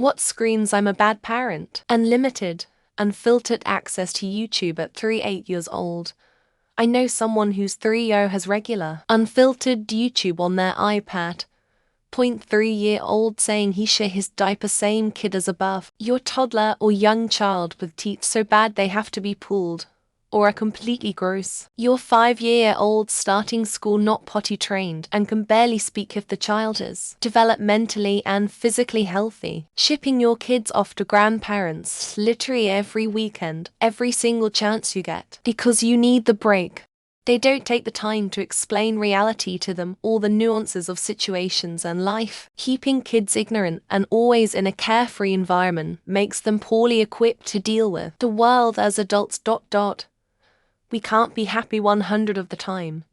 What screams I'm a bad parent? Unlimited, unfiltered access to YouTube at 8 years old. I know someone whose 3-year has regular, unfiltered YouTube on their iPad. 3-year-old saying he share his diaper, same kid as above. Your toddler or young child with teeth so bad they have to be pulled, or are completely gross. Your 5-year-old starting school not potty trained and can barely speak if the child is developmentally and physically healthy. Shipping your kids off to grandparents literally every weekend, every single chance you get, because you need the break. They don't take the time to explain reality to them, all the nuances of situations and life. Keeping kids ignorant and always in a carefree environment makes them poorly equipped to deal with the world as adults. We can't be happy 100 of the time.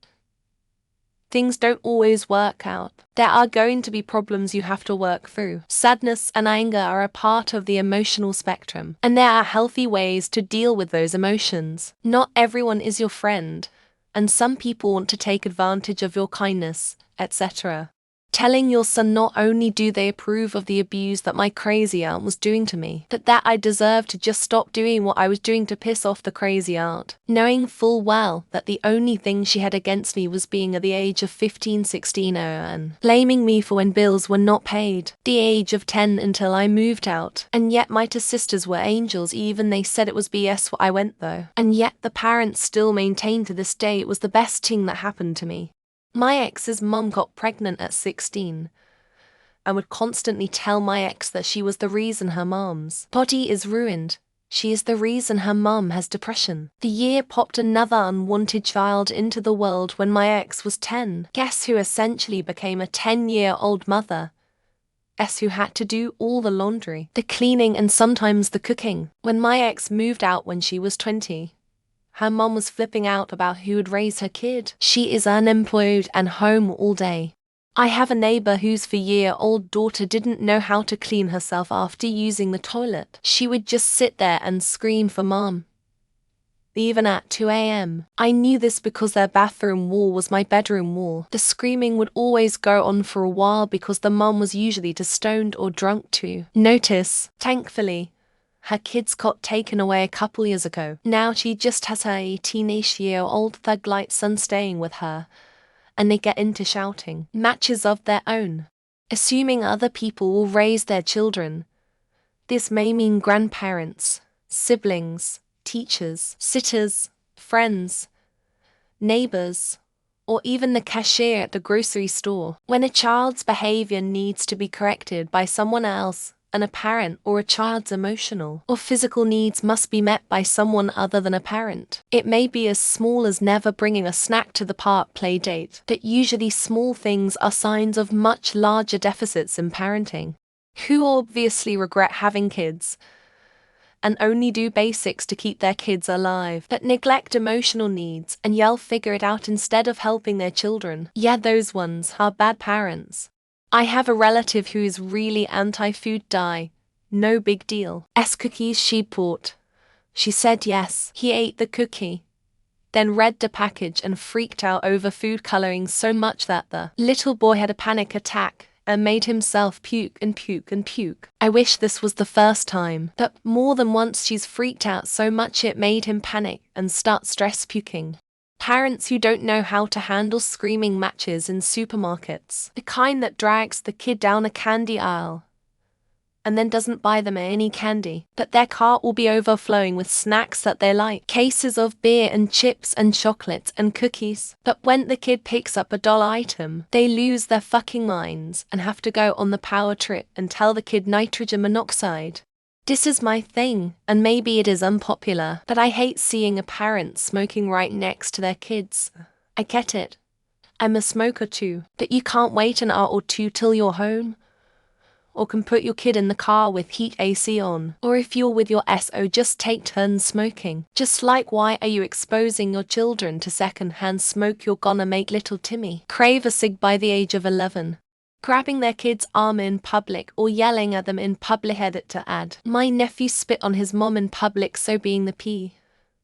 Things don't always work out. There are going to be problems you have to work through. Sadness and anger are a part of the emotional spectrum, and there are healthy ways to deal with those emotions. Not everyone is your friend, and some people want to take advantage of your kindness, etc. Telling your son not only do they approve of the abuse that my crazy aunt was doing to me, but that I deserve to just stop doing what I was doing to piss off the crazy aunt, knowing full well that the only thing she had against me was being at the age of 15, 16 and blaming me for when bills were not paid, the age of 10 until I moved out, and yet my two sisters were angels, even they said it was BS what I went though, and yet the parents still maintain to this day it was the best thing that happened to me. My ex's mum got pregnant at 16 and would constantly tell my ex that she was the reason her mom's body is ruined. She is the reason her mum has depression. The year popped another unwanted child into the world when my ex was 10. Guess who essentially became a 10-year-old mother? Who had to do all the laundry, the cleaning and sometimes the cooking. When my ex moved out when she was 20, her mom was flipping out about who would raise her kid. She is unemployed and home all day. I have a neighbor whose 4-year-old daughter didn't know how to clean herself after using the toilet. She would just sit there and scream for mom, even at 2 a.m. I knew this because their bathroom wall was my bedroom wall. The screaming would always go on for a while because the mom was usually too stoned or drunk to notice. Thankfully, her kids got taken away a couple years ago. Now she just has her 18-year-old thug-like son staying with her, and they get into shouting matches of their own, assuming other people will raise their children. This may mean grandparents, siblings, teachers, sitters, friends, neighbors, or even the cashier at the grocery store. When a child's behavior needs to be corrected by someone else, and a parent or a child's emotional or physical needs must be met by someone other than a parent. It may be as small as never bringing a snack to the park play date, but usually small things are signs of much larger deficits in parenting. Who obviously regret having kids and only do basics to keep their kids alive, but neglect emotional needs and yell figure it out instead of helping their children. Yeah, those ones are bad parents. I have a relative who is really anti-food dye. No big deal. Cookies she bought. She said yes. He ate the cookie, then read the package and freaked out over food coloring so much that the little boy had a panic attack and made himself puke and puke and puke. I wish this was the first time, but more than once she's freaked out so much it made him panic and start stress puking. Parents who don't know how to handle screaming matches in supermarkets, the kind that drags the kid down a candy aisle and then doesn't buy them any candy, but their cart will be overflowing with snacks that they like, cases of beer and chips and chocolates and cookies. But when the kid picks up a dollar item, they lose their fucking minds and have to go on the power trip and tell the kid nitrogen monoxide. This is my thing, and maybe it is unpopular, but I hate seeing a parent smoking right next to their kids. I get it. I'm a smoker too, but you can't wait an hour or two till you're home. Or can put your kid in the car with heat AC on. Or if you're with your SO, just take turns smoking. Just like, why are you exposing your children to second-hand smoke? You're gonna make little Timmy crave a cig by the age of 11. Grabbing their kid's arm in public or yelling at them in public. Edit to add, my nephew spit on his mom in public, so being the P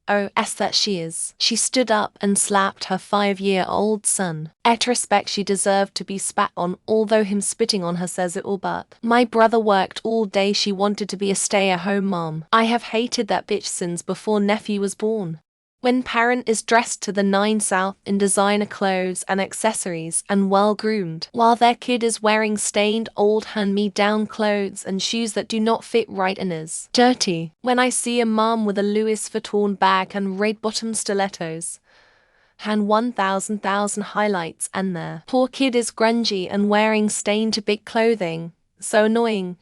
Oh, as that she is. She stood up and slapped her 5-year-old son. At respect she deserved to be spat on, although him spitting on her says it all. But my brother worked all day, she wanted to be a stay-at-home mom. I have hated that bitch since before nephew was born. When parent is dressed to the nine south in designer clothes and accessories and well-groomed, while their kid is wearing stained old hand-me-down clothes and shoes that do not fit right and is dirty. When I see a mom with a Louis Vuitton bag and red-bottom stilettos, hand 1,000 highlights, and their poor kid is grungy and wearing stained big clothing, so annoying.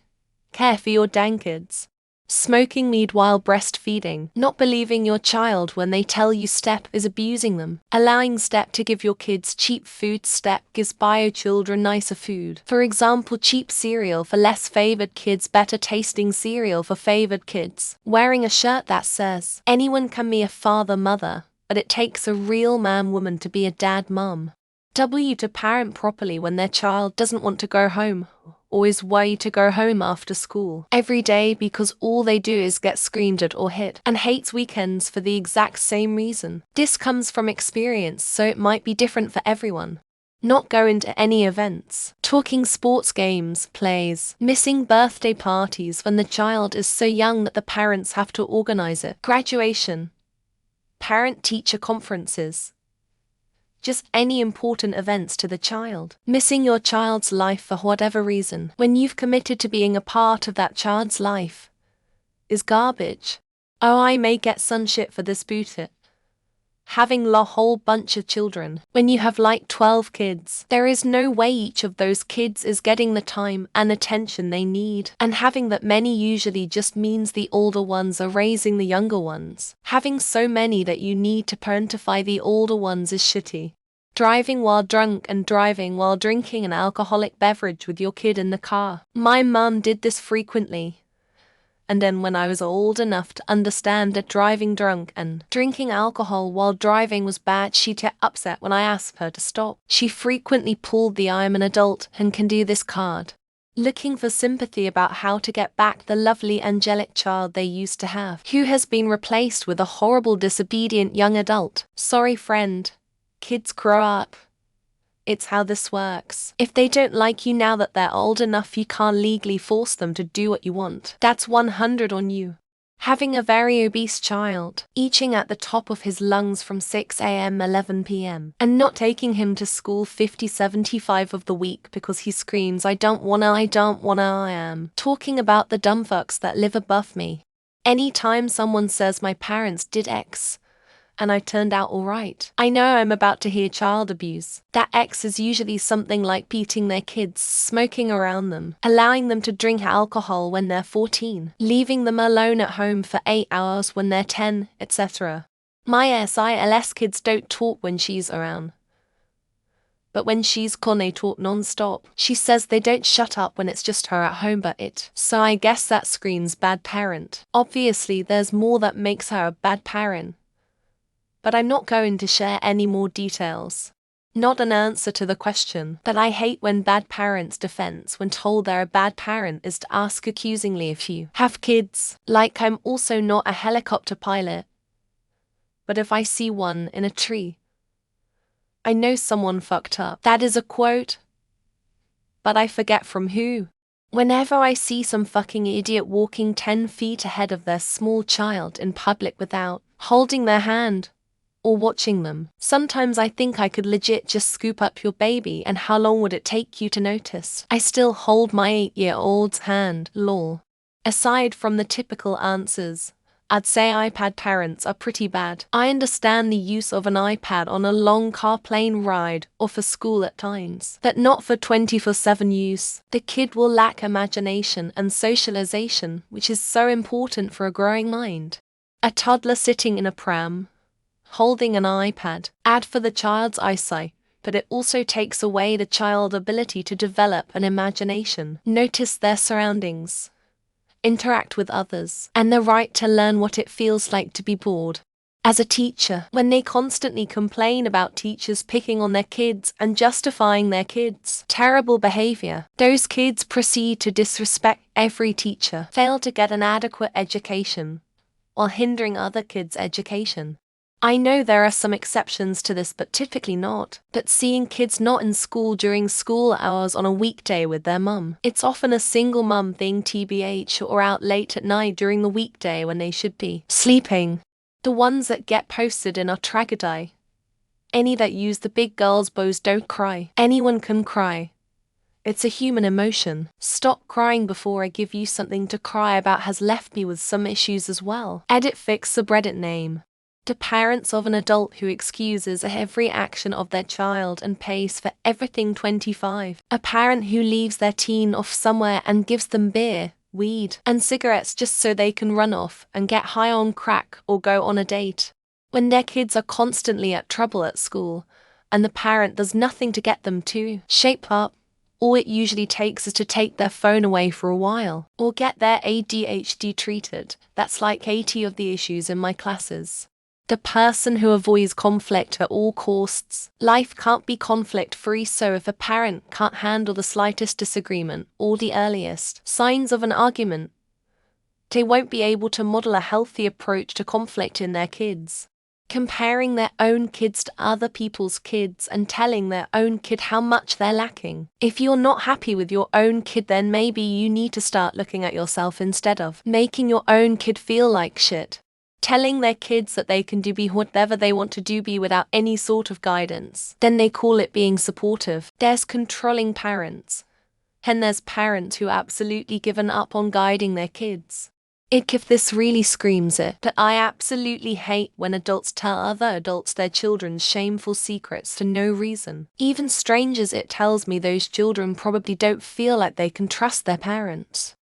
Care for your dang kids. Smoking weed while breastfeeding, not believing your child when they tell you STEP is abusing them, allowing STEP to give your kids cheap food. STEP gives bio children nicer food. For example, cheap cereal for less favored kids, better tasting cereal for favored kids. Wearing a shirt that says, anyone can be a father, mother, but it takes a real man, woman to be a dad, mom. W to parent properly when their child doesn't want to go home, or is worried to go home after school every day because all they do is get screamed at or hit, and hates weekends for the exact same reason. This comes from experience, so it might be different for everyone. Not going to any events, talking sports games, plays, missing birthday parties when the child is so young that the parents have to organize it, graduation, parent-teacher conferences, just any important events to the child. Missing your child's life for whatever reason, when you've committed to being a part of that child's life, is garbage. Oh, I may get some shit for this, boot it. Having a whole bunch of children, when you have like 12 kids, there is no way each of those kids is getting the time and attention they need, and having that many usually just means the older ones are raising the younger ones. Having so many that you need to parentify the older ones is shitty. Driving while drunk and driving while drinking an alcoholic beverage with your kid in the car. My mum did this frequently. And then when I was old enough to understand that driving drunk and drinking alcohol while driving was bad, she'd get upset when I asked her to stop. She frequently pulled the "I'm an adult and can do this" card, looking for sympathy about how to get back the lovely angelic child they used to have, who has been replaced with a horrible disobedient young adult. Sorry friend, kids grow up. It's how this works. If they don't like you now that they're old enough, you can't legally force them to do what you want. That's 100 on you. Having a very obese child, eating at the top of his lungs from 6 a.m. 11 p.m. and not taking him to school 50-75 of the week because he screams, I don't wanna, I am talking about the dumb fucks that live above me. Anytime someone says my parents did X, and I turned out alright, I know I'm about to hear child abuse. That X is usually something like beating their kids, smoking around them, allowing them to drink alcohol when they're 14, leaving them alone at home for 8 hours when they're 10, etc. My SILS kids don't talk when she's around. But when she's gone, they talk non-stop. She says they don't shut up when it's just her at home but it. So I guess that screams bad parent. Obviously there's more that makes her a bad parent, but I'm not going to share any more details. Not an answer to the question, but I hate when bad parents' defense when told they're a bad parent is to ask accusingly if you have kids. Like, I'm also not a helicopter pilot, but if I see one in a tree, I know someone fucked up. That is a quote, but I forget from who. Whenever I see some fucking idiot walking 10 feet ahead of their small child in public without holding their hand or watching them, sometimes I think I could legit just scoop up your baby, and how long would it take you to notice? I still hold my 8-year-old's hand, lol. Aside from the typical answers, I'd say iPad parents are pretty bad. I understand the use of an iPad on a long car plane ride or for school at times, but not for 24/7 use. The kid will lack imagination and socialization, which is so important for a growing mind. A toddler sitting in a pram, holding an iPad, add for the child's eyesight, but it also takes away the child's ability to develop an imagination, notice their surroundings, interact with others, and the right to learn what it feels like to be bored. As a teacher, when they constantly complain about teachers picking on their kids and justifying their kids' terrible behavior, those kids proceed to disrespect every teacher, fail to get an adequate education, while hindering other kids' education. I know there are some exceptions to this, but typically not. But seeing kids not in school during school hours on a weekday with their mum. It's often a single mum thing TBH, or out late at night during the weekday when they should be sleeping. The ones that get posted in our tragedy. Any that use the big girls' bows don't cry. Anyone can cry. It's a human emotion. Stop crying before I give you something to cry about has left me with some issues as well. Edit fix subreddit name. The parents of an adult who excuses every action of their child and pays for everything 25. A parent who leaves their teen off somewhere and gives them beer, weed, and cigarettes just so they can run off and get high on crack or go on a date. When their kids are constantly at trouble at school, and the parent does nothing to get them to shape up, all it usually takes is to take their phone away for a while, or get their ADHD treated. That's like 80 of the issues in my classes. The person who avoids conflict at all costs. Life can't be conflict-free, so if a parent can't handle the slightest disagreement or the earliest signs of an argument, they won't be able to model a healthy approach to conflict in their kids. Comparing their own kids to other people's kids and telling their own kid how much they're lacking. If you're not happy with your own kid, then maybe you need to start looking at yourself instead of making your own kid feel like shit. Telling their kids that they can be whatever they want to be without any sort of guidance. Then they call it being supportive. There's controlling parents. And there's parents who absolutely given up on guiding their kids. If this really screams it, but I absolutely hate when adults tell other adults their children's shameful secrets for no reason. Even strangers, it tells me those children probably don't feel like they can trust their parents.